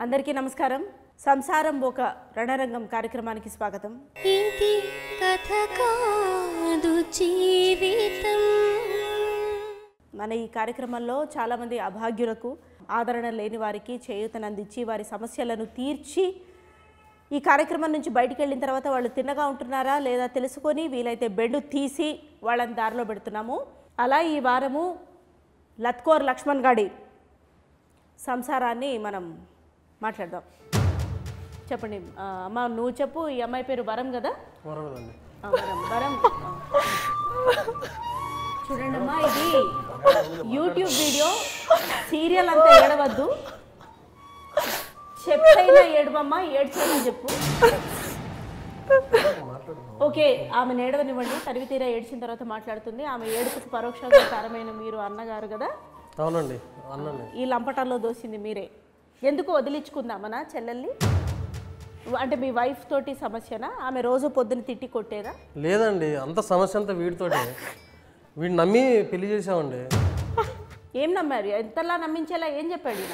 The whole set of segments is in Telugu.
అందరికీ నమస్కారం. సంసారం ఒక రణరంగం కార్యక్రమానికి స్వాగతం. ఇది కథ కాదు జీవితం. మన ఈ కార్యక్రమంలో చాలామంది అభాగ్యులకు, ఆదరణ లేని వారికి చేయూతనందించి వారి సమస్యలను తీర్చి ఈ కార్యక్రమం నుంచి బయటికి వెళ్ళిన తర్వాత వాళ్ళు తిన్నగా ఉంటున్నారా లేదా తెలుసుకొని వీలైతే బెడ్ తీసి వాళ్ళని దారిలో పెడుతున్నాము. అలా ఈ వారము లత్కోర్ లక్ష్మణ్ గాడి సంసారాన్ని మనం మాట్లాడదాం. చెప్పండి అమ్మ, నువ్వు చెప్పు. ఈ అమ్మాయి పేరు వరం కదా? వరం. చూడండి అమ్మా, ఇది యూట్యూబ్ వీడియో, సీరియల్ అంతా ఏడవద్దు. చెప్పైనా ఏడవమ్మా, ఏడ్చైనా చెప్పు. ఓకే, ఆమె ఏడవనివ్వండి. తరివి తీరా ఏడ్చిన తర్వాత మాట్లాడుతుంది. ఆమె ఏడుపుకు పరోక్షంగా కారమైన మీరు అన్నగారు కదా? అవునండి, అన్ననే. ఈ లంపటాల్లో దోసింది మీరే. ఎందుకు వదిలించుకుందామనా చెల్లెల్ని? అంటే మీ వైఫ్ తోటి సమస్యనా? ఆమె రోజు పొద్దున తిట్టి కొట్టేదా? లేదండి, అంత సమస్య అంతా వీడితోటే. వీడిని నమ్మి పెళ్లి చేసామండి. ఏం నమ్మారు? ఎంతలా నమ్మించేలా ఏం చెప్పాడు?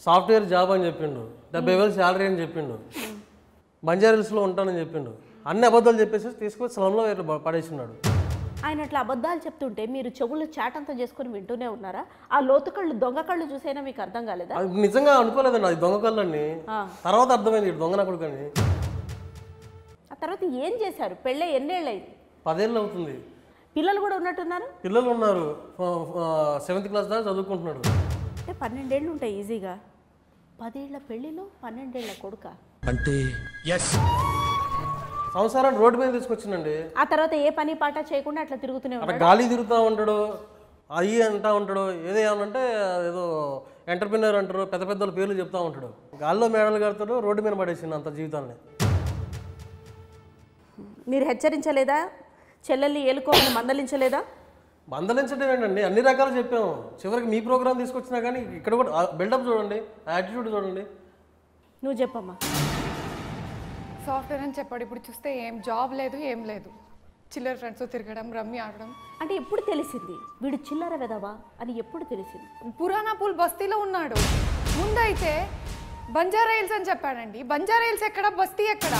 సాఫ్ట్వేర్ జాబ్ అని చెప్పిండు, 70,000 శాలరీ అని చెప్పిండు, బంజారాహిల్స్లో ఉంటానని చెప్పిండు. అన్ని అబద్ధాలు చెప్పేసి తీసుకొని స్లంలో పడేసినాడు. ఆయన అట్లా అబద్ధాలు చెప్తుంటే మీరు చెవులు చాటంతా చేసుకొని వింటూనే ఉన్నారా? ఆ లోతు కళ్ళు, దొంగ కళ్ళు చూసైనా మీకు అర్థం కాలేదా? అది నిజంగా అనుకోలేదండి, అది దొంగ కళ్ళని. తర్వాత అర్థమైంది దొంగ నా కొడుకని. ఆ తర్వాత ఏం చేశారు? పెళ్ళే ఎన్నేళ్ళు అయింది? 10 ఏళ్ళు అవుతుంది. పిల్లలు కూడా ఉన్నట్టున్నారు? పిల్లలు ఉన్నారు, 7th క్లాస్ దాకా చదువుకుంటున్నాడు. అంటే 12 ఏళ్ళు ఉంటాయి ఈజీగా. 10 ఏళ్ల పెళ్ళిలో 12 ఏళ్ల కొడుక అంటే సంసారాన్ని రోడ్డు మీద తీసుకొచ్చిందండి. ఆ తర్వాత ఏ పని పాట చేయకుండా అట్లా తిరుగుతూనే అట్లా ఉన్నాడు. గాలి తిరుగుతూ ఉంటాడు, అయ్యి అంటా ఉంటాడు. ఏదో ఏమనంటే ఏదో ఎంటర్ప్రినర్ అంటారు, పెద్ద పెద్ద పేర్లు చెప్తా ఉంటాడు. గాల్లో మేడలు కడతాడు, రోడ్డు మీద పడేసింది అంత జీవితాన్ని. మీరు హెచ్చరించలేదా? చెల్లెల్ని ఏలుకోమని మందలించలేదా? మందలించడం ఏంటండి, అన్ని రకాలు చెప్పాము. చివరికి మీ ప్రోగ్రామ్ తీసుకొచ్చినా కానీ ఇక్కడ కూడా బిల్డప్ చూడండి, యాటిట్యూడ్ చూడండి. నువ్వు చెప్పమ్మా. సాఫ్ట్వేర్ అని చెప్పాడు. ఇప్పుడు చూస్తే ఏం జాబ్ లేదు, ఏం లేదు. చిల్లర ఫ్రెండ్స్తో తిరగడం, రమ్మి ఆడడం. అంటే ఎప్పుడు తెలిసింది వీడు చిల్లర వెదవా అని? ఎప్పుడు తెలిసింది? పురాణాపూల్ బస్తీలో ఉన్నాడు. ముందైతే బంజారాహిల్స్ అని చెప్పాడండి. బంజారాహిల్స్ ఎక్కడ, బస్తీ ఎక్కడ?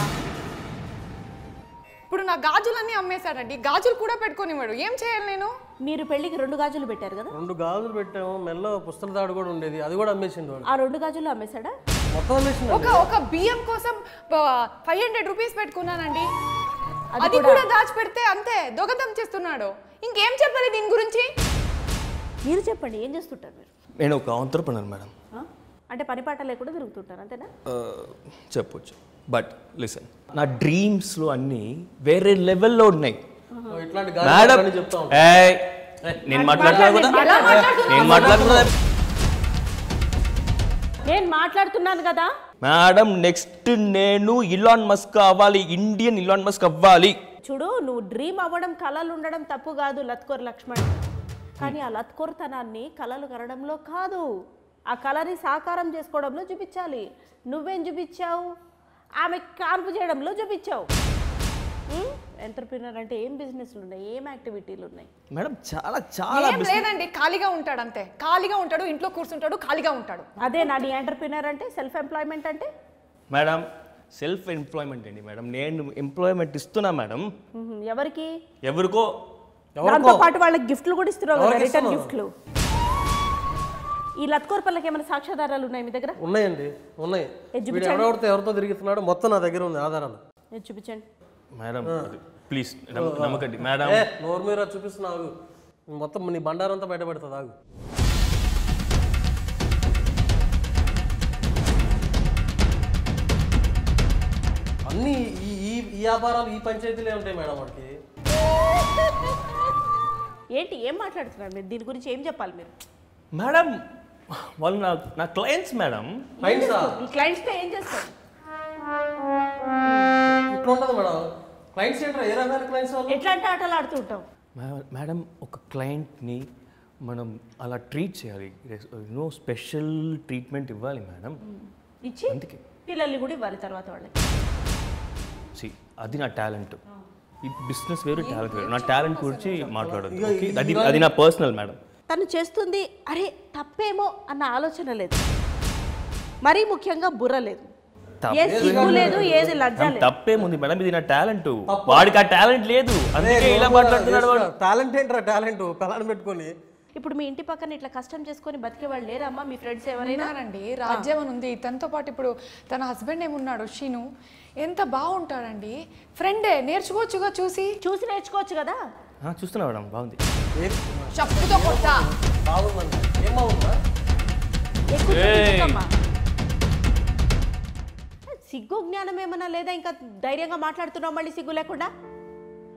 ఇప్పుడు నా గాజులన్నీ అమ్మేశాడండి. గాజులు కూడా పెట్టుకోనివాడు. ఏం చేయాలి నేను? మీరు పెళ్లికి 2 గాజులు పెట్టారు కదా? 2 గాజులు పెట్టాము, మెల్ల పుస్తల తాడు కూడా ఉండేది, అది కూడా అమ్మేసిండు వాడు. ఆ 2 గాజులు అమ్మేశాడా? మొత్తం అమ్మేసిండు. ఒక బియ్యం కోసం 500 రూపీస్ పెట్టుకున్నానండి. అది కూడా దాచిపెడితే అంతే దొంగతనం చేస్తున్నాడు. ఇంకేం చెప్పాలి దీని గురించి? మీరు చెప్పండి, ఏం చేస్తుంటారు మీరు? నేను ఒక ఆంట్రప్రెనర్ మేడం. అంటే పని పాట లేకుండా తిరుగుతుంటారు అంతేనా? చెప్పొచ్చు. బట్ లిసన్, నా డ్రీమ్స్లో అన్నీ వేరే లెవెల్లో ఉన్నాయి ఇట్లాంటి మేడం. గాలి చెప్తా ఉంటాడు. నేను మాట్లాడుతున్నా కదా, నేను మాట్లాడుతున్నా. నేను మాట్లాడుతున్నాను కదా మేడం. నెక్స్ట్ నేను ఇలాన్ మస్క్ అవ్వాలి, ఇండియన్ ఇలాన్ మస్క్ అవ్వాలి. చూడు, నువ్వు డ్రీమ్ అవ్వడం, కళలు ఉండడం తప్పు కాదు లత్కోర్ లక్ష్మణ్. కానీ ఆ లత్కోర్తనాన్ని కళలు కనడంలో కాదు, ఆ కళని సాకారం చేసుకోవడంలో చూపించాలి. నువ్వేం చూపించావు? ఆమె కాన్పు చేయడంలో చూపించావు. ఎంటర్ప్రినర్ అంటే ఏం బిజినెస్లు ఉన్నాయి, ఏం యాక్టివిటీలు ఉన్నాయి మేడం? చాలా చాలా ఏం లేదండి, ఖాళీగా ఉంటాడు అంతే. ఖాళీగా ఉంటాడు, ఇంట్లో కూర్చుంటాడు, ఖాళీగా ఉంటాడు. అదే నా నీ ఎంటర్ప్రినర్ అంటే, సెల్ఫ్ ఎంప్లాయ్మెంట్ అంటే. మేడం సెల్ఫ్ ఎంప్లాయ్మెంట్ అండి మేడం. నేను ఎంప్లాయ్మెంట్ ఇస్తున్నా మేడం. ఎవరికి? ఎవరికో. దాంతో పాటు వాళ్ళకి గిఫ్ట్లు కూడా ఇస్తున్నారు కదా, రిటర్న్ గిఫ్ట్లు. ఈ లత్కోర్ పల్లకి ఏమైనా సాక్ష్యాధారాలు ఉన్నాయి మీ దగ్గర? ఉన్నాయండి, ఉన్నాయి. వీడు ఎవరితో తిరుగుతున్నాడు మొత్తం నా దగ్గర ఉంది ఆధారాలు. చూపించండి మేడం ప్లీజ్, నమ్మకండి మేడం. నోరు మీద చూపిస్తున్నావు, మొత్తం నీ బండారంతా బయటపడుతుంది. ఆగు. అన్నీ ఈ వ్యాపారాలు, ఈ పంచాయతీలే ఉంటాయి మేడం వాడికి. ఏంటి, ఏం మాట్లాడుతున్నారు మీరు? దీని గురించి ఏం చెప్పాలి మీరు? మేడం వాళ్ళు నా క్లయింట్స్ మేడం. ఈ క్లయింట్స్తో ఏం చేస్తారు? ఇట్లా ఉంటుంది మేడం. క్లయింట్స్ ఏంటో ఏ రకమైన క్లయింట్స్ వాళ్ళు? ఎట్లాంటి ఆటలు ఆడుతూ ఉంటాం మేడం. ఒక క్లయింట్ని మనం అలా ట్రీట్ చేయాలి, స్పెషల్ ట్రీట్మెంట్ ఇవ్వాలి మేడం. ఇచ్చి అందుకే పిల్లల్ని కూడా ఇవ్వాలి తర్వాత వాళ్ళకి. అది నా టాలెంట్. ఈ బిజినెస్ వేరు, టాలెంట్ వేరు. నా టాలెంట్ గురించి మాట్లాడదు, అది నా పర్సనల్ మేడం. తను చేస్తుంది అరే తప్పేమో అన్న ఆలోచన లేదు. మరీ ముఖ్యంగా బుర్ర లేదు, ఏ సిగ్గు లేదు, ఏది లజ్జ లేదు. తప్పేముంది మేడం, ఇది నా టాలెంట్. వాడికి ఆ టాలెంట్ లేదు, అందుకే ఇలా మాట్లాడుతున్నాడు వాడు. టాలెంట్ ఏంట్రా టాలెంట్ పిల్లని పెట్టుకొని. ఇప్పుడు మీ ఇంటి పక్కన ఇట్లా కష్టం చేసుకొని బతికే వాళ్ళు లేరమ్మా మీ ఫ్రెండ్స్ ఎవరైనా? ఉన్నారండి, రాజ్యం అని ఉంది. తనతో పాటు ఇప్పుడు తన హస్బెండ్ ఏమున్నాడు షీను, ఎంత బాగుంటాడండి. ఫ్రెండే, నేర్చుకోవచ్చుగా, చూసి నేర్చుకోవచ్చు కదా. చూస్తున్నా మేడం, బాగుంది. చెప్పుతో కొట్ట బాగుందండి, ఏం బాగుందా? సిగ్గు జ్ఞానం ఏమన్నా లేదా? ఇంకా ధైర్యంగా మాట్లాడుతున్నావు మళ్ళీ సిగ్గు లేకుండా.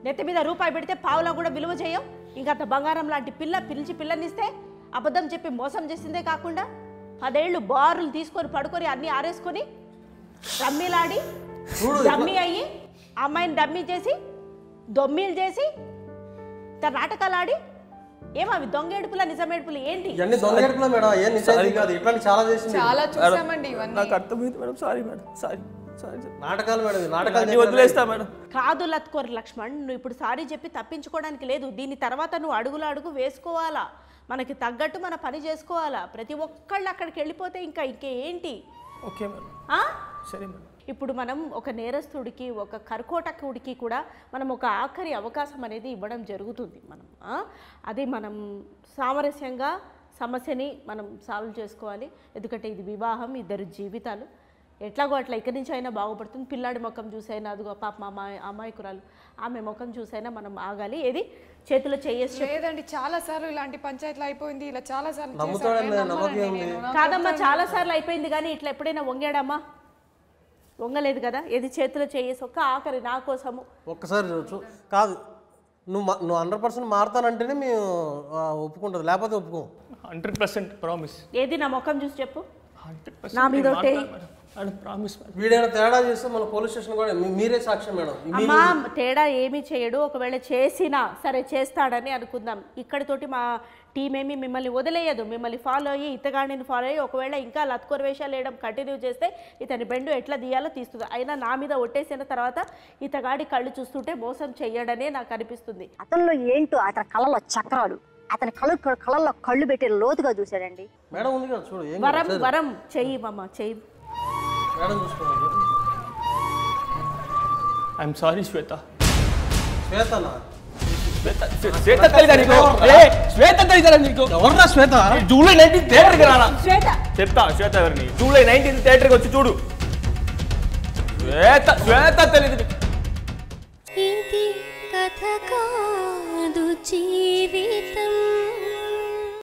నెత్తి మీద రూపాయి పెడితే పావులా కూడా విలువ చేయం. ఇంకా అంత బంగారం లాంటి పిల్లనిస్తే అబద్ధం చెప్పి మోసం చేసిందే కాకుండా 10 ఏళ్ళు బారులు తీసుకొని పడుకొని అన్ని ఆరేసుకొని రమ్మీలాడి డమ్మీ అయ్యి అమ్మాయిని డమ్మీ చేసి దొమ్మీలు చేసి తన నాటకాలు ఆడి ఏమవి దొంగ ఏడుపులా నిజం ఏడుపులు ఏంటి? దొంగ ఏడుపులా మేడం, ఏం నిజాయితీ కాదు. ఇట్లాంటి చాలా చేసింది, చాలా చూసామండి ఇవన్నీ. నాకు అర్థమైంది మేడం, సారీ మేడం, సారీ. నాటకాలు మేడం, నాటకాలు వదిలేస్తా మేడం. కాదు లత్కోర్ లక్ష్మణ్, నువ్వు ఇప్పుడు సారీ చెప్పి తప్పించుకోవడానికి లేదు. దీని తర్వాత నువ్వు అడుగు వేసుకోవాలా, మనకి తగ్గట్టు మన పని చేసుకోవాలా. ప్రతి ఒక్కళ్ళు అక్కడికి వెళ్ళిపోతే ఇంకేంటి? ఓకే మేడం, సరే మేడం. ఇప్పుడు మనం ఒక నేరస్తుడికి, ఒక కర్కోటకుడికి కూడా మనం ఒక ఆఖరి అవకాశం అనేది ఇవ్వడం జరుగుతుంది. అది మనం సామరస్యంగా సమస్యని మనం సాల్వ్ చేసుకోవాలి. ఎందుకంటే ఇది వివాహం, 2 జీవితాలు. ఎట్లాగో అట్లా ఇక్కడి నుంచి అయినా బాగుపడుతుంది. పిల్లాడి ముఖం చూసైనా, అదిగో పాప అమ్మాయికురాలు ఆమె ముఖం చూసైనా మనం ఆగాలి. ఏది చేతిలో చేయేసి లేదండి, చాలా సార్లు ఇలాంటి పంచాయతీలు అయిపోయింది. ఇలా చాలా సార్లు కాదమ్మా, చాలా సార్లు అయిపోయింది. కానీ ఇట్లా ఎప్పుడైనా వంగాడమ్మా? వంగలేదు కదా. ఏది చేతిలో చేయేసి ఒక్క ఆఖరి నా కోసము ఒక్కసారి చూడచ్చు. కాదు, నువ్వు 100% మారుతానంటేనే మేము ఒప్పుకుంటుంది, లేకపోతే ఒప్పుకోం. 100% ప్రామిస్. ఏది నా ముఖం చూసి చెప్పు, నా మీద వీడైనా తేడా చేస్తే మన పోలీస్ స్టేషన్ కూడా మీరే సాక్ష్యం మేడం. అమ్మా తేడా ఏమీ చేయడు. ఒకవేళ చేసినా సరే చేస్తాడని అనుకుందాం. ఇక్కడితోటి మా టీం ఏమి మిమ్మల్ని వదిలేయదు. మిమ్మల్ని ఫాలో అయ్యి, ఇతగాడిని ఫాలో అయ్యి ఒకవేళ ఇంకా లత్కోర్ వేషాలు వేయడం కంటిన్యూ చేస్తే ఇతని బెండు ఎట్లా తీయాలో తీస్తుంది. అయినా నా మీద ఒట్టేసిన తర్వాత ఇతగాడి కళ్ళు చూస్తుంటే మోసం చెయ్యడనే నాకు అనిపిస్తుంది. అతనిలో ఏంటో అతని కళ్ళలో చక్రాలు, అతని కళ్ళల్లో కళ్ళు పెట్టి లోతుగా చూశాడండి. మేడం ఉంది కదా చూడు, వరం చెయ్యి మామ, చెయ్యి మేడం చూసుకోండి. ఐఎమ్ సారీ శ్వేత. శ్వేతనా? శ్వేత తెలీదా నీకు? శ్వేత తెలీదా నీకు? ఎవర్రా శ్వేత? జూలై 19 థియేటర్కి రానా? శ్వేత చెప్తా, శ్వేత ఎవరిని? జూలై 19 థియేటర్కి వచ్చి చూడు. శ్వేత తెలీదు. ఇది కథ కాదు జీవితం.